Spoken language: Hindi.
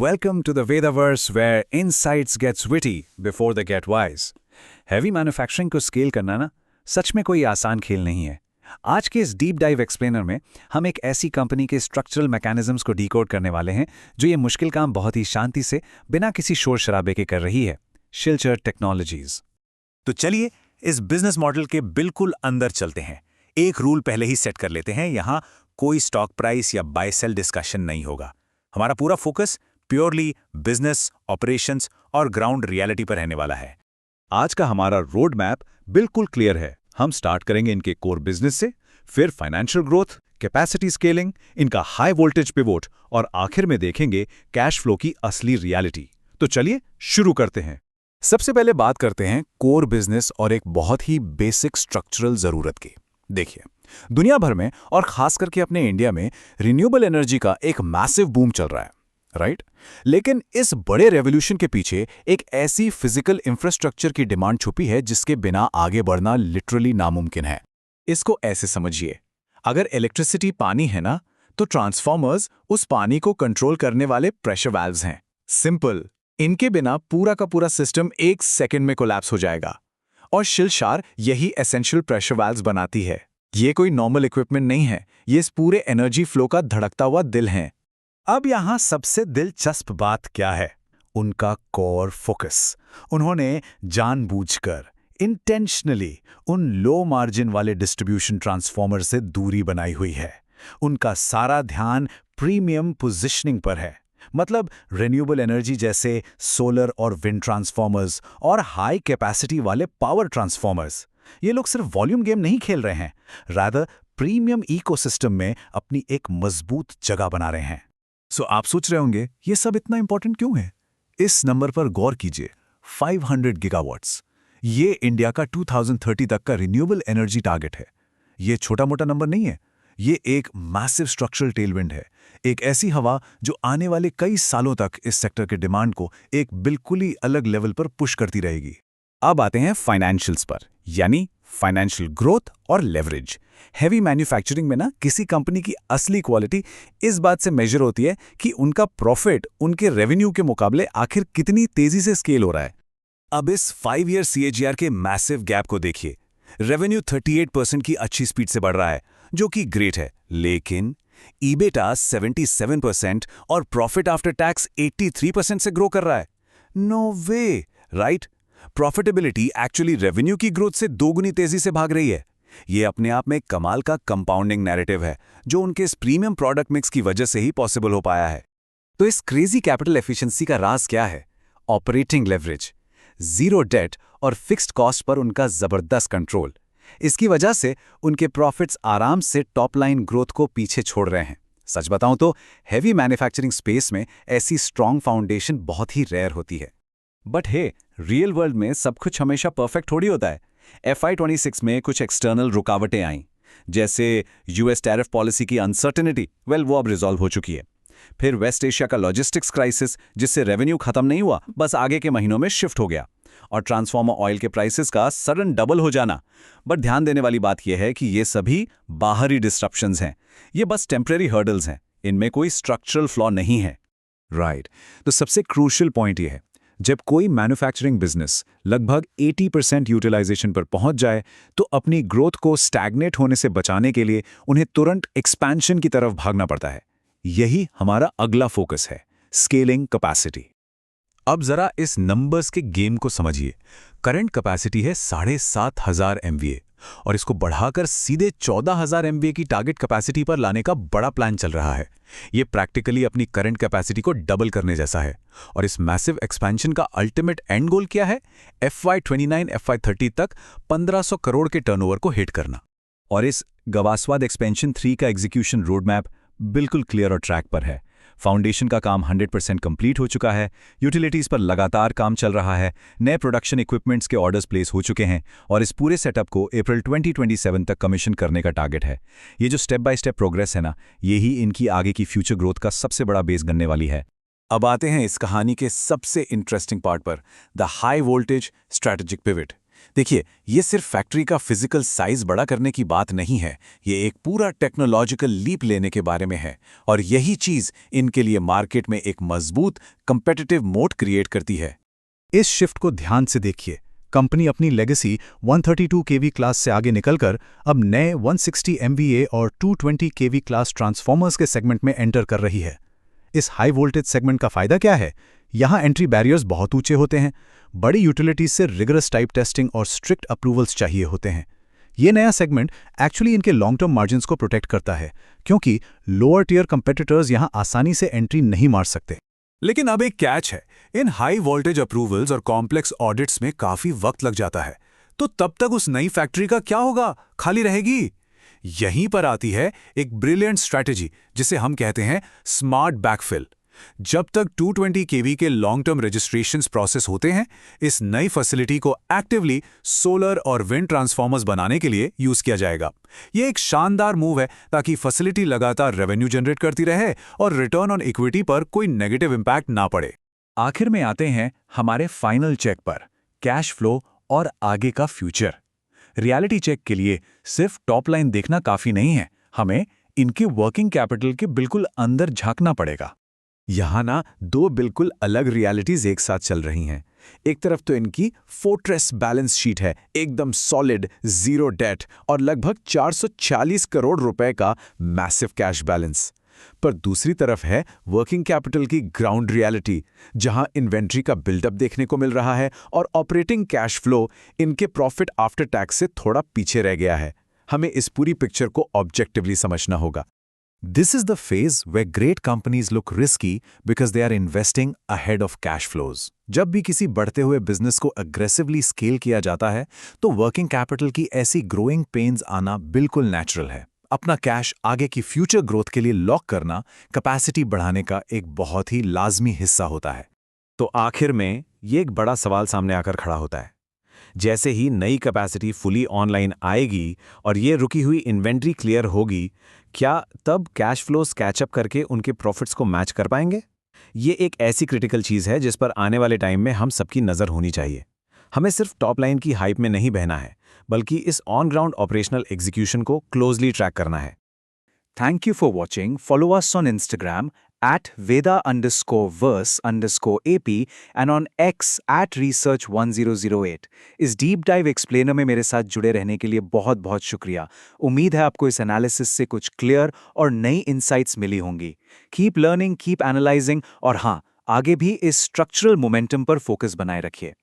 Welcome to the Vedaverse where insights gets witty before they get wise. Heavy manufacturing को स्केल करना ना सच में कोई आसान खेल नहीं है। आज के इस डीप डाइव एक्सप्लेनर में हम एक ऐसी कंपनी के स्ट्रक्चरल मैकेनिज्म्स को डिकोड करने वाले हैं जो ये मुश्किल काम बहुत ही शांति से बिना किसी शोर शराबे के कर रही है। शिलचर टेक्नोलॉजीज। तो चलिए इस बिजनेस मॉडल के बिल्कुल अंदर चलते हैं। एक रूल पहले ही सेट कर लेते हैं, यहाँ कोई स्टॉक प्राइस या बाय सेल डिस्कशन नहीं होगा। हमारा पूरा फोकस प्योरली बिजनेस, ऑपरेशंस और ग्राउंड रियलिटी पर रहने वाला है। आज का हमारा रोड मैप बिल्कुल क्लियर है। हम स्टार्ट करेंगे इनके कोर बिजनेस से, फिर फाइनेंशियल ग्रोथ, कैपेसिटी स्केलिंग, इनका हाई वोल्टेज पिवोट और आखिर में देखेंगे कैश फ्लो की असली रियलिटी। तो चलिए शुरू करते हैं। सबसे पहले बात करते हैं कोर बिजनेस और एक बहुत ही बेसिक स्ट्रक्चरल जरूरत की। देखिए, दुनिया भर में और खास करके अपने इंडिया में रिन्यूएबल एनर्जी का एक मैसिव बूम चल रहा है, राइट? लेकिन इस बड़े रेवोल्यूशन के पीछे एक ऐसी फिजिकल इंफ्रास्ट्रक्चर की डिमांड छुपी है जिसके बिना आगे बढ़ना लिटरली नामुमकिन है। इसको ऐसे समझिए, अगर इलेक्ट्रिसिटी पानी है ना, तो ट्रांसफॉर्मर्स उस पानी को कंट्रोल करने वाले प्रेशर वाल्व्स हैं। सिंपल, इनके बिना पूरा का पूरा सिस्टम एक सेकंड में कोलैप्स हो जाएगा। और शिलशार यही एसेंशियल प्रेशर वाल्व्स बनाती है। ये कोई नॉर्मल इक्विपमेंट नहीं है, ये इस पूरे एनर्जी फ्लो का धड़कता हुआ दिल है। अब यहां सबसे दिलचस्प बात क्या है? उनका कोर फोकस। उन्होंने जानबूझकर, इंटेंशनली उन लो मार्जिन वाले डिस्ट्रीब्यूशन ट्रांसफॉर्मर से दूरी बनाई हुई है। उनका सारा ध्यान प्रीमियम पोजिशनिंग पर है। मतलब रिन्यूएबल एनर्जी जैसे सोलर और विंड ट्रांसफॉर्मर्स और हाई कैपेसिटी वाले पावर ट्रांसफॉर्मर्स। ये लोग सिर्फ वॉल्यूम गेम नहीं खेल रहे हैं, रादर प्रीमियम इकोसिस्टम में अपनी एक मजबूत जगह बना रहे हैं। सो आप सोच रहे होंगे ये सब इतना इंपॉर्टेंट क्यों है? इस नंबर पर गौर कीजिए, 500 गीगावाट्स। ये इंडिया का 2030 तक का रिन्यूएबल एनर्जी टारगेट है। ये छोटा मोटा नंबर नहीं है, ये एक मैसिव स्ट्रक्चरल टेलविंड है। एक ऐसी हवा जो आने वाले कई सालों तक इस सेक्टर के डिमांड को एक बिल्कुल ही अलग लेवल पर पुश करती रहेगी। अब आते हैं फाइनेंशियल्स पर, यानी फाइनेंशियल ग्रोथ और लेवरेज। हैवी मैन्युफैक्चरिंग में ना किसी कंपनी की असली क्वालिटी इस बात से मेजर होती है कि उनका प्रॉफिट उनके रेवेन्यू के मुकाबले आखिर कितनी तेजी से स्केल हो रहा है। अब इस 5 ईयर CAGR के मैसिव गैप को देखिए। रेवेन्यू 38% की अच्छी स्पीड से बढ़ रहा है, जो कि ग्रेट है, लेकिन ईबीटा 77% और प्रॉफिट आफ्टर टैक्स 83% से ग्रो कर रहा है। नो वे, राइट? प्रॉफिटेबिलिटी एक्चुअली रेवेन्यू की ग्रोथ से दोगुनी तेजी से भाग रही है। ये अपने आप में कमाल का कंपाउंडिंग नैरेटिव है, जो उनके इस प्रीमियम प्रोडक्ट मिक्स की वजह से ही पॉसिबल हो पाया है। तो इस क्रेजी कैपिटल एफिशिएंसी का राज क्या है? ऑपरेटिंग लेवरेज, जीरो डेट और फिक्स्ड कॉस्ट पर उनका जबरदस्त कंट्रोल। इसकी वजह से उनके प्रॉफिट्स आराम से टॉप लाइन ग्रोथ को पीछे छोड़ रहे हैं। सच बताऊं तो हैवी मैन्युफैक्चरिंग स्पेस में ऐसी स्ट्रॉन्ग फाउंडेशन बहुत ही रेयर होती है। बट हे, रियल वर्ल्ड में सब कुछ हमेशा परफेक्ट थोड़ी होता है। FY26 में कुछ एक्सटर्नल रुकावटें आईं, जैसे US टैरिफ पॉलिसी की अनसर्टेनिटी। वो अब रिजॉल्व हो चुकी है। फिर वेस्ट एशिया का लॉजिस्टिक्स क्राइसिस, जिससे रेवेन्यू खत्म नहीं हुआ, बस आगे के महीनों में शिफ्ट हो गया। और ट्रांसफॉर्मर ऑयल के प्राइसेस का सडन डबल हो जाना। बट ध्यान देने वाली बात यह है कि ये सभी बाहरी डिस्ट्रप्शंस हैं। ये बस टेम्परेरी हर्डल्स हैं, इनमें कोई स्ट्रक्चरल फ्लॉ नहीं है। राइट, तो सबसे क्रूशियल पॉइंट ये है, जब कोई मैन्युफैक्चरिंग बिजनेस लगभग 80% यूटिलाइजेशन पर पहुंच जाए, तो अपनी ग्रोथ को स्टैग्नेट होने से बचाने के लिए उन्हें तुरंत एक्सपेंशन की तरफ भागना पड़ता है। यही हमारा अगला फोकस है, स्केलिंग कैपेसिटी। अब जरा इस नंबर्स के गेम को समझिए। करंट कैपेसिटी है 7,500 MVA और इसको बढ़ाकर सीधे 14,000 MVA की टारगेट कैपेसिटी पर लाने का बड़ा प्लान चल रहा है। ये प्रैक्टिकली अपनी करंट कैपेसिटी को डबल करने जैसा है। और इस मैसिव एक्सपेंशन का अल्टीमेट एंड गोल क्या है? FY29 FY30 तक 1500 करोड़ के टर्नओवर को हिट करना। और इस गवास्वाद एक्सपेंशन 3 का एग्जीक्यूशन रोड मैप बिल्कुल क्लियर और ट्रैक पर है। फाउंडेशन का काम 100% कंप्लीट हो चुका है। यूटिलिटीज पर लगातार काम चल रहा है। नए प्रोडक्शन इक्विपमेंट्स के ऑर्डर्स प्लेस हो चुके हैं और इस पूरे सेटअप को अप्रैल 2027 तक कमीशन करने का टारगेट है। ये जो स्टेप बाय स्टेप प्रोग्रेस है ना, यही इनकी आगे की फ्यूचर ग्रोथ का सबसे बड़ा बेस बनने वाली है। अब आते हैं इस कहानी के सबसे इंटरेस्टिंग पार्ट पर, the high voltage strategic pivot. देखिए, ये सिर्फ फैक्ट्री का फिजिकल साइज बड़ा करने की बात नहीं है, ये एक पूरा टेक्नोलॉजिकल लीप लेने के बारे में है और यही चीज इनके लिए मार्केट में एक मजबूत कंपेटिटिव मोट क्रिएट करती है। इस शिफ्ट को ध्यान से देखिए। कंपनी अपनी लेगेसी 132 केवी क्लास से आगे निकलकर अब नए 160 MVA और 220 केवी क्लास ट्रांसफॉर्मर्स के सेगमेंट में एंटर कर रही है। इस हाई वोल्टेज सेगमेंट का फायदा क्या है? यहाँ एंट्री बैरियर्स बहुत ऊंचे होते हैं, बड़ी यूटिलिटीज से रिगरस टाइप टेस्टिंग और स्ट्रिक्ट अप्रूवल्स चाहिए होते हैं। ये नया सेगमेंट एक्चुअली इनके लॉन्ग टर्म मार्जिन्स को प्रोटेक्ट करता है, क्योंकि लोअर टियर कंपेटिटर्स यहाँ आसानी से एंट्री नहीं मार सकते। लेकिन अब एक कैच है, इन हाई वोल्टेज अप्रूवल्स और कॉम्प्लेक्स ऑडिट्स में काफी वक्त लग जाता है, तो तब तक उस नई फैक्ट्री का क्या होगा? खाली रहेगी। यहीं पर आती है एक ब्रिलियंट स्ट्रैटेजी जिसे हम कहते हैं स्मार्ट बैकफिल। जब तक 220 केवी के लॉन्ग टर्म रजिस्ट्रेशंस प्रोसेस होते हैं, इस नई फैसिलिटी को एक्टिवली सोलर और विंड ट्रांसफॉर्मर्स बनाने के लिए यूज किया जाएगा। यह एक शानदार मूव है ताकि फैसिलिटी लगातार रेवेन्यू जनरेट करती रहे और रिटर्न ऑन इक्विटी पर कोई नेगेटिव इंपैक्ट ना पड़े। आखिर में आते हैं हमारे फाइनल चेक पर, कैश फ्लो और आगे का फ्यूचर। रियलिटी चेक के लिए सिर्फ टॉप लाइन देखना काफी नहीं है, हमें इनके वर्किंग कैपिटल के बिल्कुल अंदर झांकना पड़ेगा। यहाँ ना दो बिल्कुल अलग रियलिटीज एक साथ चल रही हैं। एक तरफ तो इनकी फोर्ट्रेस बैलेंस शीट है, एकदम सॉलिड, जीरो डेट और लगभग 440 करोड़ रुपए का मैसिव कैश बैलेंस। पर दूसरी तरफ है वर्किंग कैपिटल की ग्राउंड रियलिटी, जहां इन्वेंट्री का बिल्डअप देखने को मिल रहा है और ऑपरेटिंग कैश फ्लो इनके प्रॉफिट आफ्टर टैक्स से थोड़ा पीछे रह गया है। हमें इस पूरी पिक्चर को ऑब्जेक्टिवली समझना होगा। This is the phase where great companies look risky because they are investing ahead of cash flows. जब भी किसी बढ़ते हुए बिजनेस को अग्रेसिवली स्केल किया जाता है, तो वर्किंग कैपिटल की ऐसी ग्रोइंग पेन्स आना बिल्कुल नेचुरल है। अपना कैश आगे की फ्यूचर ग्रोथ के लिए लॉक करना कैपेसिटी बढ़ाने का एक बहुत ही लाजमी हिस्सा होता है। तो आखिर में ये एक बड़ा सवाल सामने आकर खड़ा होता है। जैसे ही नई कैपेसिटी फुली ऑनलाइन आएगी और ये रुकी हुई इन्वेंट्री क्लियर होगी, क्या तब कैश फ्लोस कैचअप करके उनके प्रॉफिट्स को मैच कर पाएंगे? ये एक ऐसी क्रिटिकल चीज़ है जिस पर आने वाले टाइम में हम सबकी नज़र होनी चाहिए। हमें सिर्फ टॉप लाइन की हाइप में नहीं बहना है, बल्कि इस ऑन ग्राउंड ऑपरेशनल एग्जीक्यूशन को क्लोजली ट्रैक करना है। Thank you for watching. Follow us on Instagram at Veda_verse_AP and on X at Research1008. इस डीप डाइव एक्सप्लेनर में मेरे साथ जुड़े रहने के लिए बहुत बहुत शुक्रिया। उम्मीद है आपको इस एनालिसिस से कुछ क्लियर और नई इंसाइट्स मिली होंगी। कीप लर्निंग, कीप एनालाइजिंग और हाँ, आगे भी इस स्ट्रक्चरल मोमेंटम पर फोकस बनाए रखिए।